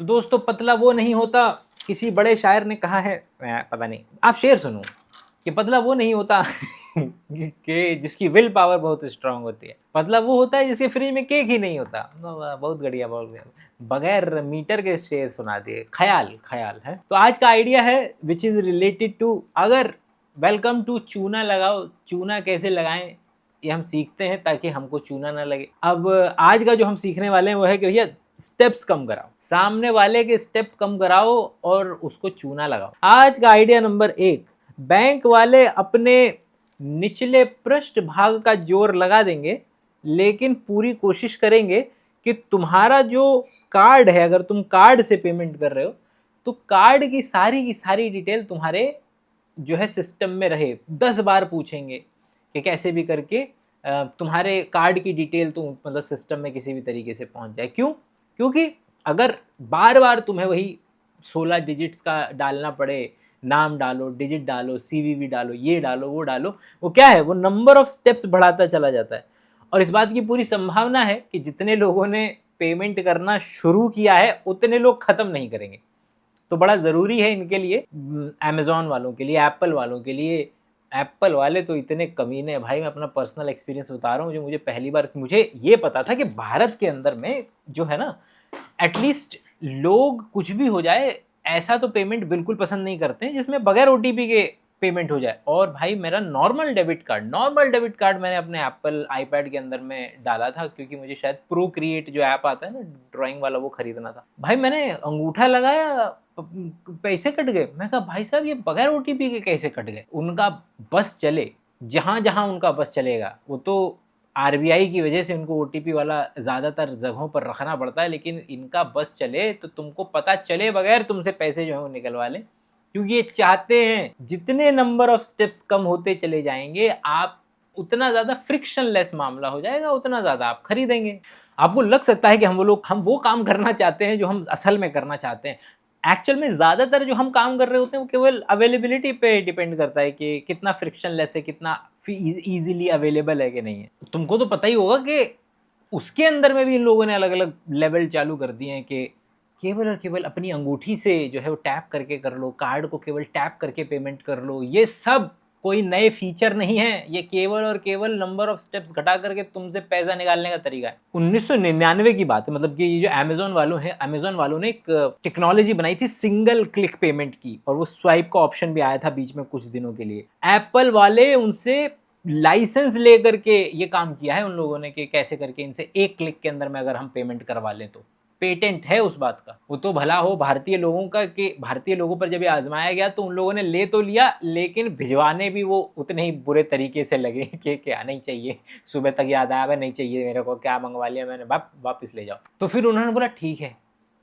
तो दोस्तों पतला वो नहीं होता, किसी बड़े शायर ने कहा है, पता नहीं, आप शेर सुनो कि पतला वो नहीं होता कि जिसकी विल पावर बहुत स्ट्रांग होती है, पतला वो होता है जिसके फ्रिज में केक ही नहीं होता। बहुत बढ़िया, बहुत बढ़िया, बगैर मीटर के शेर सुना दिए। ख्याल ख्याल है। तो आज का आइडिया है विच इज रिलेटेड टू, अगर वेलकम टू चूना लगाओ, चूना कैसे लगाएं ये हम सीखते हैं ताकि हमको चूना ना लगे। अब आज का जो हम सीखने वाले हैं वो है कि भैया स्टेप्स कम कराओ, सामने वाले के स्टेप कम कराओ और उसको चूना लगाओ। आज का आइडिया नंबर 1, बैंक वाले अपने निचले पृष्ठ भाग का जोर लगा देंगे, लेकिन पूरी कोशिश करेंगे कि तुम्हारा जो कार्ड है, अगर तुम कार्ड से पेमेंट कर रहे हो तो कार्ड की सारी डिटेल तुम्हारे जो है सिस्टम में रहे। 10 बार पूछेंगे कि कैसे भी करके तुम्हारे कार्ड की डिटेल तुम मतलब सिस्टम में किसी भी तरीके से पहुंच जाए। क्यों? क्योंकि अगर बार बार तुम्हें वही 16 डिजिट्स का डालना पड़े, नाम डालो, डिजिट डालो, सीवीवी डालो, ये डालो, वो डालो, वो क्या है, वो नंबर ऑफ स्टेप्स बढ़ाता चला जाता है। और इस बात की पूरी संभावना है कि जितने लोगों ने पेमेंट करना शुरू किया है उतने लोग खत्म नहीं करेंगे। तो बड़ा ज़रूरी है इनके लिए, अमेज़ॉन वालों के लिए, एप्पल वालों के लिए। एप्पल वाले तो इतने कमीने हैं भाई, मैं अपना पर्सनल एक्सपीरियंस बता रहा हूँ। जो मुझे पहली बार, मुझे ये पता था कि भारत के अंदर में जो है ना, एटलीस्ट लोग कुछ भी हो जाए ऐसा तो पेमेंट बिल्कुल पसंद नहीं करते हैं जिसमें बगैर ओटीपी के पेमेंट हो जाए। और भाई मेरा नॉर्मल डेबिट कार्ड मैंने अपने एप्पल आईपैड के अंदर में डाला था, क्योंकि मुझे शायद प्रो क्रिएट जो ऐप आता है ना ड्राइंग वाला, वो खरीदना था। भाई मैंने अंगूठा लगाया, पैसे कट गए। मैं कहा भाई साहब ये बगैर ओटीपी के कैसे कट गए? उनका बस चले, जहां जहां उनका बस चलेगा, वो तो आरबीआई की वजह से उनको ओटीपी वाला ज़्यादातर जगहों पर रखना पड़ता है, लेकिन इनका बस चले तो तुमको पता चले बगैर तुमसे पैसे जो है वो निकलवा लें, क्योंकि ये चाहते हैं जितने नंबर ऑफ स्टेप्स कम होते चले जाएंगे, आप उतना ज़्यादा फ्रिक्शनलेस मामला हो जाएगा, उतना ज़्यादा आप खरीदेंगे। आपको लग सकता है कि हम वो काम करना चाहते हैं जो हम असल में करना चाहते हैं। एक्चुअल में ज़्यादातर जो हम काम कर रहे होते हैं वो केवल अवेलेबिलिटी पे डिपेंड करता है कि कितना फ्रिक्शनलेस है, कितना ईजिली अवेलेबल है कि नहीं है। तुमको तो पता ही होगा कि उसके अंदर में भी इन लोगों ने अलग अलग लेवल चालू कर दिए हैं कि केवल और केवल अपनी अंगूठी से जो है वो टैप करके कर लो, कार्ड को केवल टैप करके पेमेंट कर लो। ये सब कोई नए फीचर नहीं है, ये केवल और केवल नंबर ऑफ स्टेप्स घटा करके तुमसे पैसा निकालने का तरीका है। 1999 की बात है, मतलब कि ये जो अमेजोन वालों ने एक टेक्नोलॉजी बनाई थी सिंगल क्लिक पेमेंट की, और वो स्वाइप का ऑप्शन भी आया था बीच में कुछ दिनों के लिए। एप्पल वाले उनसे लाइसेंस लेकर के ये काम किया है उन लोगों ने कि कैसे करके इनसे एक क्लिक के अंदर में अगर हम पेमेंट करवा लें तो पेटेंट है उस बात का। वो तो भला हो भारतीय लोगों का कि भारतीय लोगों पर जब ये आजमाया गया तो उन लोगों ने ले तो लिया, लेकिन भिजवाने भी वो उतने ही बुरे तरीके से लगे कि क्या नहीं चाहिए, सुबह तक याद आया नहीं चाहिए मेरे को, क्या मंगवा लिया मैंने, वापस ले जाओ। तो फिर उन्होंने बोला ठीक है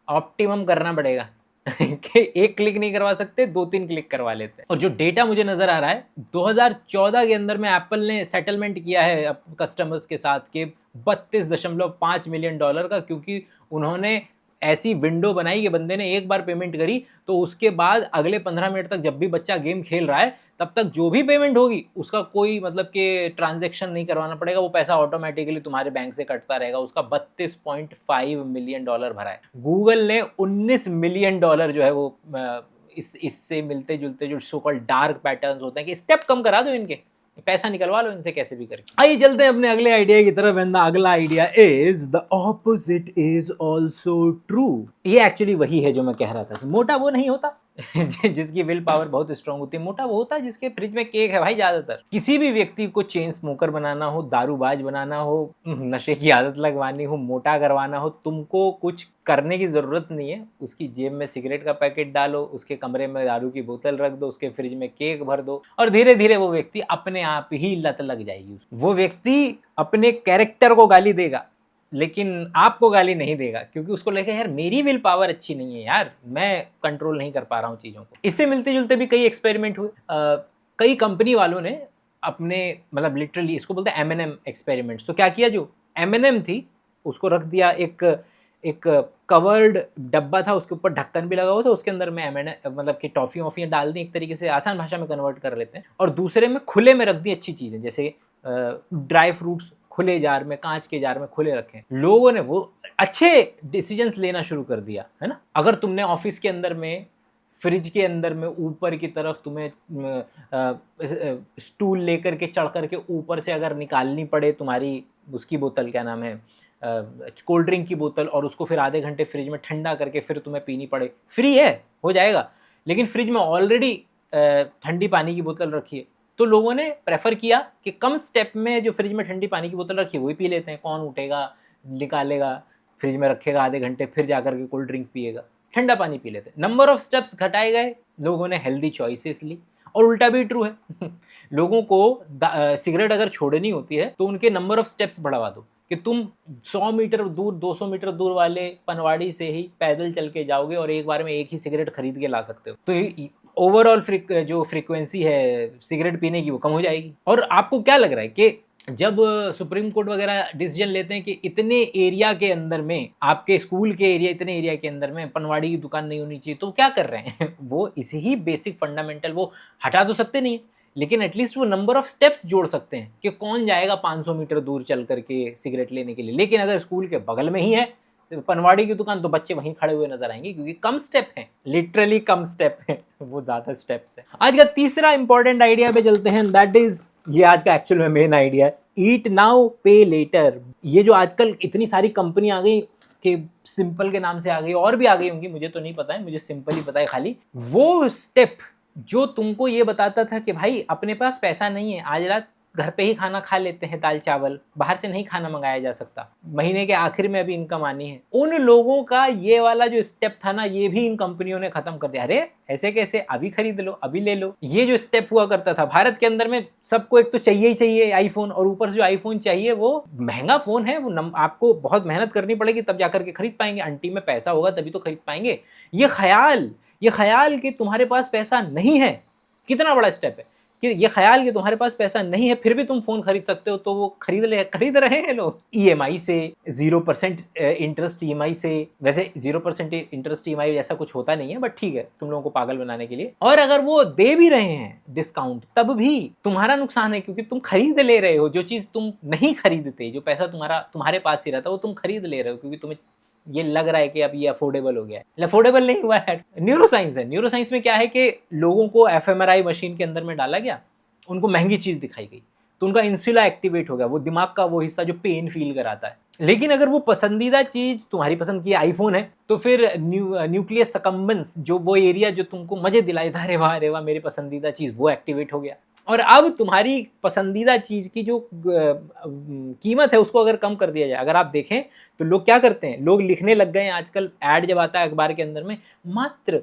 ऑप्टिमम करना पड़ेगा कि एक क्लिक नहीं करवा सकते, 2-3 क्लिक करवा लेते हैं। और जो डेटा मुझे नजर आ रहा है 2014 के अंदर में एप्पल ने सेटलमेंट किया है कस्टमर्स के साथ के $32.5 मिलियन का, क्योंकि उन्होंने ऐसी विंडो बनाई कि बंदे ने एक बार पेमेंट करी तो उसके बाद अगले 15 मिनट तक जब भी बच्चा गेम खेल रहा है तब तक जो भी पेमेंट होगी उसका कोई मतलब कि ट्रांजैक्शन नहीं करवाना पड़ेगा, वो पैसा ऑटोमेटिकली तुम्हारे बैंक से कटता रहेगा। उसका $32.5 मिलियन भरा है। गूगल ने $19 मिलियन जो है वो इससे मिलते जुलते जो सो कॉल्ड डार्क पैटर्न्स होते हैं कि स्टेप कम करा दो इनके, पैसा निकलवा लो इनसे कैसे भी करके। आइए चलते हैं अपने अगले आइडिया की तरफ। एंड द अगला idea is the opposite is also true. ये एक्चुअली वही है जो मैं कह रहा था। मोटा वो नहीं होता जिसकी विल पावर बहुत स्ट्रांग होती है, मोटा वो होता है जिसके फ्रिज में केक है भाई। ज्यादातर किसी भी व्यक्ति को चेन स्मोकर बनाना हो, दारूबाज बनाना हो, नशे की आदत लगवानी हो, मोटा करवाना हो, तुमको कुछ करने की जरूरत नहीं है। उसकी जेब में सिगरेट का पैकेट डालो, उसके कमरे में दारू की बोतल रख दो, उसके फ्रिज में केक भर दो, और धीरे धीरे वो व्यक्ति अपने आप ही लत लग जाएगी। वो व्यक्ति अपने कैरेक्टर को गाली देगा लेकिन आपको गाली नहीं देगा, क्योंकि उसको लगेगा यार मेरी विल पावर अच्छी नहीं है, यार मैं कंट्रोल नहीं कर पा रहा हूँ चीज़ों को। इससे मिलते जुलते भी कई एक्सपेरिमेंट हुए। कई कंपनी वालों ने अपने मतलब लिटरली इसको बोलते हैं M&M एक्सपेरिमेंट्स। तो क्या किया, जो M&M थी उसको रख दिया, एक कवर्ड डब्बा था, उसके ऊपर ढक्कन भी लगा हुआ था, उसके अंदर में मतलब कि टॉफियाँ डाल दी, एक तरीके से आसान भाषा में कन्वर्ट कर लेते हैं, और दूसरे में खुले में रख दी अच्छी चीज़ें, जैसे ड्राई फ्रूट्स खुले जार में, कांच के जार में खुले रखे। लोगों ने वो अच्छे डिसीजंस लेना शुरू कर दिया, है ना। अगर तुमने ऑफिस के अंदर में फ्रिज के अंदर में ऊपर की तरफ तुम्हें स्टूल लेकर के चढ़ करके ऊपर से अगर निकालनी पड़े तुम्हारी उसकी बोतल, क्या नाम है, कोल्ड ड्रिंक की बोतल, और उसको फिर आधे घंटे फ्रिज में ठंडा करके फिर तुम्हें पीनी पड़े, फ्री है, हो जाएगा। लेकिन फ्रिज में ऑलरेडी ठंडी पानी की बोतल रखी है, तो लोगों ने प्रेफर किया कि कम स्टेप में जो फ्रिज में ठंडी पानी की बोतल रखी है वही पी लेते हैं। कौन उठेगा, निकालेगा, फ्रिज में रखेगा आधे घंटे, फिर जाकर के कोल्ड ड्रिंक पिएगा, ठंडा पानी पी लेते। नंबर ऑफ स्टेप्स घटाए गए, लोगों ने हेल्दी चॉइसेस ली। और उल्टा भी ट्रू है लोगों को सिगरेट अगर छोड़नी होती है तो उनके नंबर ऑफ स्टेप्स बढ़वा दो कि तुम 100 मीटर दूर, 200 मीटर दूर वाले पनवाड़ी से ही पैदल चल के जाओगे और एक बार में एक ही सिगरेट खरीद के ला सकते हो। तो ओवरऑल जो फ्रीक्वेंसी है सिगरेट पीने की वो कम हो जाएगी। और आपको क्या लग रहा है कि जब सुप्रीम कोर्ट वगैरह डिसीजन लेते हैं कि इतने एरिया के अंदर में, आपके स्कूल के एरिया, इतने एरिया के अंदर में पनवाड़ी की दुकान नहीं होनी चाहिए, तो क्या कर रहे हैं वो इसी ही बेसिक फंडामेंटल वो हटा तो सकते नहीं, लेकिन एटलीस्ट वो नंबर ऑफ स्टेप्स जोड़ सकते हैं कि कौन जाएगा 500 मीटर दूर चल करके सिगरेट लेने के लिए। लेकिन अगर स्कूल के बगल में ही है पनवाड़ी की दुकान, तो बच्चे वहीं खड़े हुए नजर आएंगे, क्योंकि कम स्टेप हैं, लिटरली कम स्टेप हैं, वो ज्यादा स्टेप्स हैं। आज का तीसरा इंपॉर्टेंट आइडिया पे चलते हैं, दैट इज, ये आज का एक्चुअल में मेन आइडिया है, ईट नाउ पे लेटर। ये जो आजकल इतनी सारी कंपनी आ गई कि सिंपल के नाम से आ गई, और भी आ गई होंगी, मुझे तो नहीं पता है, मुझे सिंपल ही पता है खाली। वो स्टेप जो तुमको ये बताता था कि भाई अपने पास पैसा नहीं है, आज रात घर पे ही खाना खा लेते हैं, दाल चावल, बाहर से नहीं खाना मंगाया जा सकता, महीने के आखिर में अभी इनकम आनी है, उन लोगों का ये वाला जो स्टेप था ना, ये भी इन कंपनियों ने खत्म कर दिया। अरे ऐसे कैसे, अभी खरीद लो, अभी ले लो। ये जो स्टेप हुआ करता था भारत के अंदर में, सबको एक तो चाहिए ही चाहिए आईफोन, और ऊपर से जो आईफोन चाहिए वो महंगा फोन है, वो आपको बहुत मेहनत करनी पड़ेगी तब जाकर के खरीद पाएंगे, अंटी में पैसा होगा तभी तो खरीद पाएंगे। ये ख्याल कि तुम्हारे पास पैसा नहीं है, कितना बड़ा स्टेप है कि ये ख्याल कि तुम्हारे पास पैसा नहीं है फिर भी तुम फोन खरीद सकते हो, तो वो खरीद रहे हैं लोग ईएमआई से, 0% इंटरेस्ट ईएमआई से। वैसे 0% इंटरेस्ट ईएमआई ऐसा कुछ होता नहीं है, बट ठीक है, तुम लोगों को पागल बनाने के लिए। और अगर वो दे भी रहे हैं डिस्काउंट, तब भी तुम्हारा नुकसान है, क्योंकि तुम खरीद ले रहे हो जो चीज तुम नहीं खरीदते, जो पैसा तुम्हारे पास ही रहता वो तुम खरीद ले रहे हो, क्योंकि तुम्हें ये लग रहा है कि अब ये अफोर्डेबल हो गया है। अफोर्डेबल नहीं हुआ है, न्यूरोसाइंस है। न्यूरोसाइंस में क्या है कि लोगों को एफएमआरआई मशीन के अंदर में डाला गया, उनको महंगी चीज दिखाई गई, तो उनका इंसुला एक्टिवेट हो गया, वो दिमाग का वो हिस्सा जो पेन फील कराता है। लेकिन अगर वो पसंदीदा चीज तुम्हारी पसंद की आईफोन है, तो फिर न्यूक्लियस सकम्बेंस, जो वो एरिया जो तुमको मजे दिलाए था, अरे वाह मेरी पसंदीदा चीज, वो एक्टिवेट हो गया। और अब तुम्हारी पसंदीदा चीज की जो कीमत है उसको अगर कम कर दिया जाए, अगर आप देखें तो लोग क्या करते हैं, लोग लिखने लग गए हैं आजकल, ऐड जब आता है अखबार के अंदर में, मात्र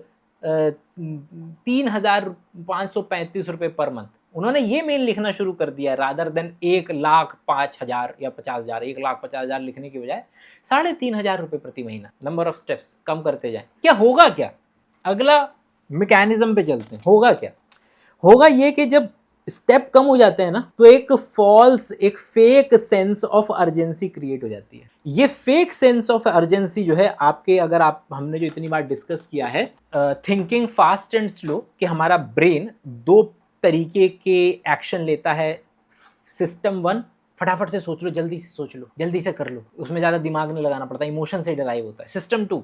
3,535 रुपये पर मंथ, उन्होंने ये मेल लिखना शुरू कर दिया, रादर देन 1,05,000 या 50,000, 1,50,000 लिखने की बजाय 3,500 रुपये प्रति महीना। नंबर ऑफ स्टेप्स कम करते जाएं, क्या होगा, क्या अगला मैकेनिज्म पे चलते हैं, होगा क्या, होगा ये कि जब स्टेप कम हो जाते हैं ना, तो एक fake sense of urgency create हो जाती है। ये फेक सेंस ऑफ अर्जेंसी जो है आपके, अगर आप, हमने जो इतनी बार डिस्कस किया है थिंकिंग फास्ट एंड स्लो, कि हमारा ब्रेन दो तरीके के एक्शन लेता है। सिस्टम 1, फटाफट से सोच लो, जल्दी से सोच लो, जल्दी से कर लो, उसमें ज़्यादा दिमाग नहीं लगाना पड़ता, इमोशन से डिराइव होता है। सिस्टम 2,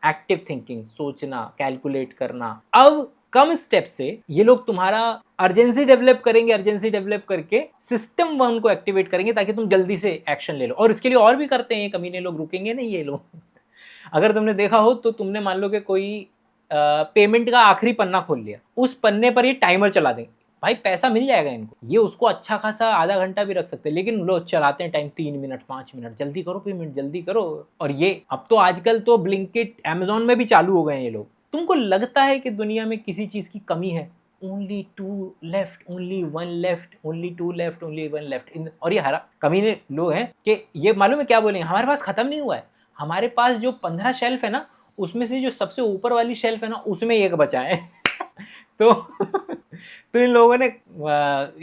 एक्टिव थिंकिंग, सोचना, कैलकुलेट करना। अब कम स्टेप से ये लोग तुम्हारा अर्जेंसी डेवलप करेंगे, अर्जेंसी डेवलप करके सिस्टम 1 को एक्टिवेट करेंगे ताकि तुम जल्दी से एक्शन ले लो। और इसके लिए और भी करते हैं, कमीने लोग, रुकेंगे नहीं ये लोग अगर तुमने देखा हो तो तुमने मान लो कि कोई पेमेंट का आखिरी पन्ना खोल लिया, उस पन्ने पर ये टाइमर चला देंगे, भाई पैसा मिल जाएगा इनको। ये उसको अच्छा खासा आधा घंटा भी रख सकते हैं, लेकिन लोग चलाते हैं टाइम 3 मिनट 5 मिनट, जल्दी करो पेमेंट, जल्दी करो। और ये अब तो आजकल तो ब्लिंकिट, अमेजोन में भी चालू हो गए हैं ये लोग। तुमको लगता है कि दुनिया में किसी चीज की कमी है? Only 2 left, only 1 left, only 2 left, only 1 left. और ये हरा कमीने लोग हैं कि ये मालूम है क्या बोलेंगे, हमारे पास खत्म नहीं हुआ है, हमारे पास जो 15 शेल्फ है ना, उसमें से जो सबसे ऊपर वाली शेल्फ है ना, उसमें एक बचा है तो तो इन लोगों ने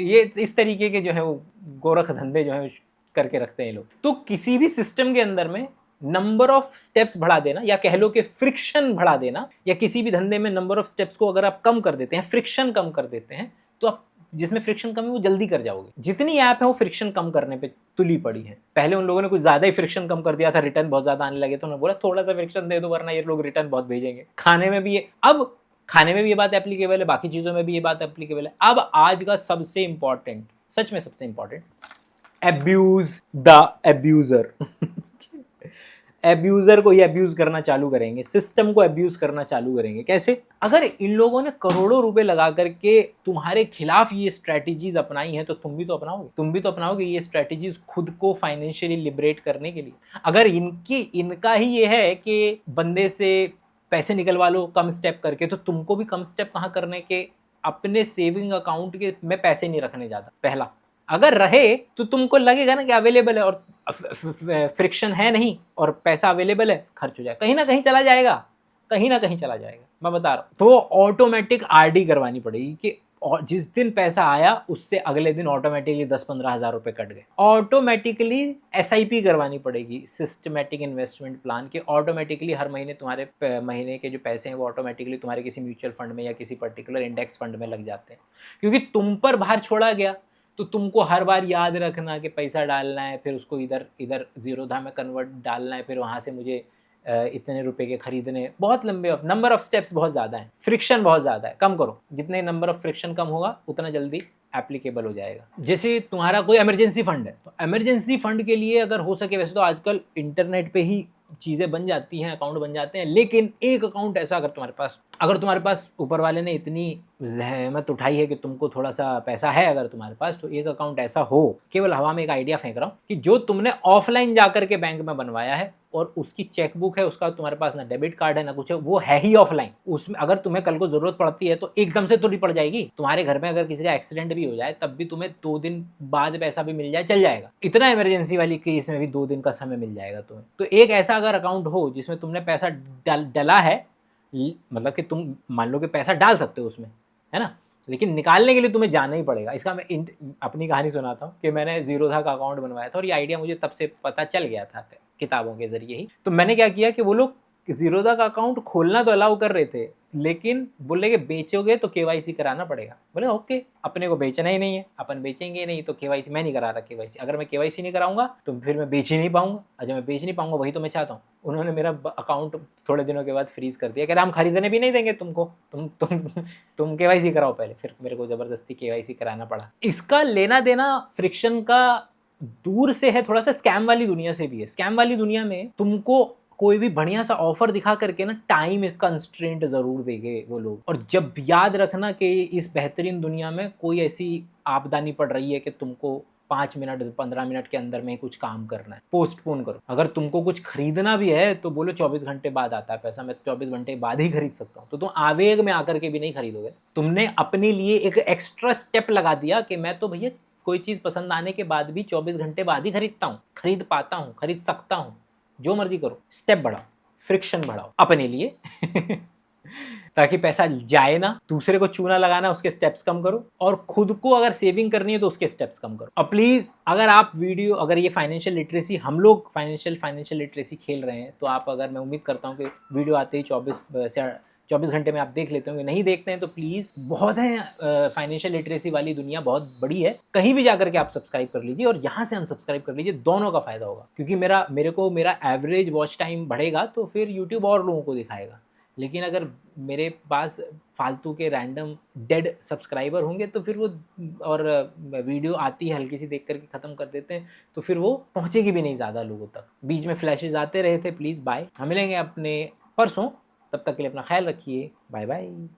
ये इस तरीके के जो है वो गोरख धंधे जो है करके रखते हैं ये लोग। तो किसी भी सिस्टम के अंदर में नंबर ऑफ स्टेप्स बढ़ा देना, या कह लो कि फ्रिक्शन बढ़ा देना, या किसी भी धंधे में नंबर ऑफ स्टेप्स को अगर आप कम कर देते हैं, फ्रिक्शन कम कर देते हैं, तो आप जिसमें फ्रिक्शन कम है वो जल्दी कर जाओगे। जितनी ऐप है वो फ्रिक्शन कम करने पे तुली पड़ी है। पहले उन लोगों ने कुछ ज़्यादा ही फ्रिक्शन कम कर दिया था, रिटर्न बहुत ज़्यादा आने लगे, तो उन्होंने बोला थोड़ा सा फ्रिक्शन दे दो वरना ये लोग रिटर्न बहुत भेजेंगे। खाने में भी ये, अब खाने में भी ये बात एप्लीकेबल है, बाकी चीज़ों में भी ये बात एप्लीकेबल है। अब आज का सबसे इंपॉर्टेंट, सच में सबसे important, abuse the abuser. Abuser को ही एब्यूज करना चालू करेंगे, सिस्टम को एब्यूज करना चालू करेंगे। कैसे? अगर इन लोगों ने करोड़ों रुपए लगा करके तुम्हारे खिलाफ ये स्ट्रेटेजीज अपनाई हैं तो तुम भी तो अपनाओगे, तुम भी तो अपनाओगे ये स्ट्रेटेजीज खुद को फाइनेंशियली लिबरेट करने के लिए। अगर इनका ही ये है कि बंदे से पैसे निकलवा लो कम स्टेप करके, तो तुमको भी कम स्टेप कहाँ करने के, अपने सेविंग अकाउंट के में पैसे नहीं रखने जाता। पहला, अगर रहे तो तुमको लगेगा ना कि अवेलेबल है और फ्रिक्शन है नहीं और पैसा अवेलेबल है, खर्च हो जाएगा, कहीं ना कहीं चला जाएगा, कहीं ना कहीं चला जाएगा, मैं बता रहा हूँ। तो ऑटोमेटिक आरडी करवानी पड़ेगी कि और जिस दिन पैसा आया उससे अगले दिन ऑटोमेटिकली 10-15 हज़ार रुपए कट गए। ऑटोमेटिकली एसआईपी करवानी पड़ेगी, सिस्टमेटिक इन्वेस्टमेंट प्लान के। ऑटोमेटिकली हर महीने तुम्हारे महीने के जो पैसे हैं वो ऑटोमेटिकली तुम्हारे किसी म्यूचुअल फंड में या किसी पर्टिकुलर इंडेक्स फंड में लग जाते हैं, क्योंकि तुम पर भार छोड़ा गया। तो तुमको हर बार याद रखना कि पैसा डालना है, फिर उसको इधर इधर जीरोधा में कन्वर्ट डालना है, फिर वहाँ से मुझे इतने रुपए के खरीदने, बहुत लंबे नंबर ऑफ स्टेप्स बहुत ज़्यादा है, फ्रिक्शन बहुत ज़्यादा है। कम करो, जितने नंबर ऑफ फ्रिक्शन कम होगा उतना जल्दी एप्लीकेबल हो जाएगा। जैसे तुम्हारा कोई इमरजेंसी फंड है, तो इमरजेंसी फंड के लिए अगर हो सके, वैसे तो आजकल इंटरनेट पे ही चीज़ें बन जाती हैं, अकाउंट बन जाते हैं, लेकिन एक अकाउंट ऐसा अगर तुम्हारे पास ऊपर वाले ने इतनी जहमत उठाई है कि तुमको थोड़ा सा पैसा है अगर तुम्हारे पास, तो एक अकाउंट ऐसा हो, केवल हवा में एक आइडिया फेंक रहा हूँ, कि जो तुमने ऑफलाइन जाकर के बैंक में बनवाया है और उसकी चेकबुक है, उसका तुम्हारे पास ना डेबिट कार्ड है ना कुछ है, वो है ही ऑफलाइन। उसमें अगर तुम्हें कल को जरूरत पड़ती है तो एकदम से तो नहीं पड़ जाएगी। तुम्हारे घर में अगर किसी का एक्सीडेंट भी हो जाए तब भी तुम्हें 2 दिन बाद पैसा भी मिल जाए, चल जाएगा। इतना इमरजेंसी वाली केस में भी 2 दिन का समय मिल जाएगा तुम्हें। तो एक ऐसा अगर अकाउंट हो जिसमें तुमने पैसा डला है, मतलब कि तुम मान लो कि पैसा डाल सकते हो उसमें, है ना, लेकिन निकालने के लिए तुम्हें जाना ही पड़ेगा। इसका मैं अपनी कहानी सुनाता हूँ कि मैंने जीरोधा का अकाउंट बनवाया था और ये आइडिया मुझे तब से पता चल गया था किताबों के जरिए ही। तो मैंने क्या किया कि वो लोग जीरोधा का अकाउंट खोलना तो अलाउ कर रहे थे, लेकिन बोले कि बेचोगे तो केवाईसी कराना पड़ेगा। बोले ओके, अपने को बेचना ही नहीं है, अपन बेचेंगे ही नहीं, तो केवाईसी मैं नहीं करा रहा। केवाईसी अगर मैं केवाईसी नहीं कराऊंगा तो फिर मैं बेच ही नहीं पाऊंगा, और जब मैं बेच नहीं पाऊंगा वही तो मैं चाहता हूँ। उन्होंने मेरा अकाउंट थोड़े दिनों के बाद फ्रीज कर दिया, कह रहे हम खरीदने भी नहीं देंगे तुमको, तुम केवाईसी कराओ पहले। फिर मेरे को जबरदस्ती केवाईसी कराना पड़ा। इसका लेना देना फ्रिक्शन का दूर से है, थोड़ा सा स्कैम वाली दुनिया से भी है। स्कैम वाली दुनिया में तुमको कोई भी बढ़िया सा ऑफर दिखा करके ना टाइम कंस्ट्रेंट जरूर देंगे वो लोग। और जब याद रखना कि इस बेहतरीन दुनिया में कोई ऐसी आपदा नहीं पड़ रही है कि तुमको 5 मिनट 15 मिनट के अंदर में ही कुछ काम करना है, पोस्टपोन करो। अगर तुमको कुछ खरीदना भी है तो बोलो 24 घंटे बाद आता है पैसा, मैं 24 घंटे बाद ही खरीद सकता हूँ, तो तुम आवेग में आकर के भी नहीं खरीदोगे। तुमने अपने लिए एक एक्स्ट्रा स्टेप लगा दिया कि मैं तो भैया कोई चीज़ पसंद आने के बाद भी 24 घंटे बाद ही खरीदता हूँ, खरीद पाता हूँ, खरीद सकता हूँ। जो मर्जी करो, स्टेप बढ़ाओ, फ्रिक्शन बढ़ाओ अपने लिए ताकि पैसा जाए ना। दूसरे को चूना लगाना, उसके स्टेप्स कम करो, और खुद को अगर सेविंग करनी है तो उसके स्टेप्स कम करो। और प्लीज अगर आप अगर ये फाइनेंशियल लिटरेसी, हम लोग फाइनेंशियल लिटरेसी खेल रहे हैं, तो आप अगर, मैं उम्मीद करता हूँ कि वीडियो आते ही 24 घंटे में आप देख लेते होंगे। नहीं देखते हैं तो प्लीज़, बहुत है फाइनेंशियल लिटरेसी वाली दुनिया, बहुत बड़ी है। कहीं भी जाकर के आप सब्सक्राइब कर लीजिए और यहाँ से अनसब्सक्राइब कर लीजिए, दोनों का फायदा होगा। क्योंकि मेरा एवरेज वॉच टाइम बढ़ेगा तो फिर यूट्यूब और लोगों को दिखाएगा। लेकिन अगर मेरे पास फालतू के रैंडम डेड सब्सक्राइबर होंगे तो फिर वो, और वीडियो आती है हल्की सी देख करके ख़त्म कर देते हैं, तो फिर वो पहुँचेगी भी नहीं ज़्यादा लोगों तक। बीच में फ्लैशेज आते रहे थे। प्लीज़ बाय, हम मिलेंगे अपने परसों, तब तक के लिए अपना ख्याल रखिए। Bye bye.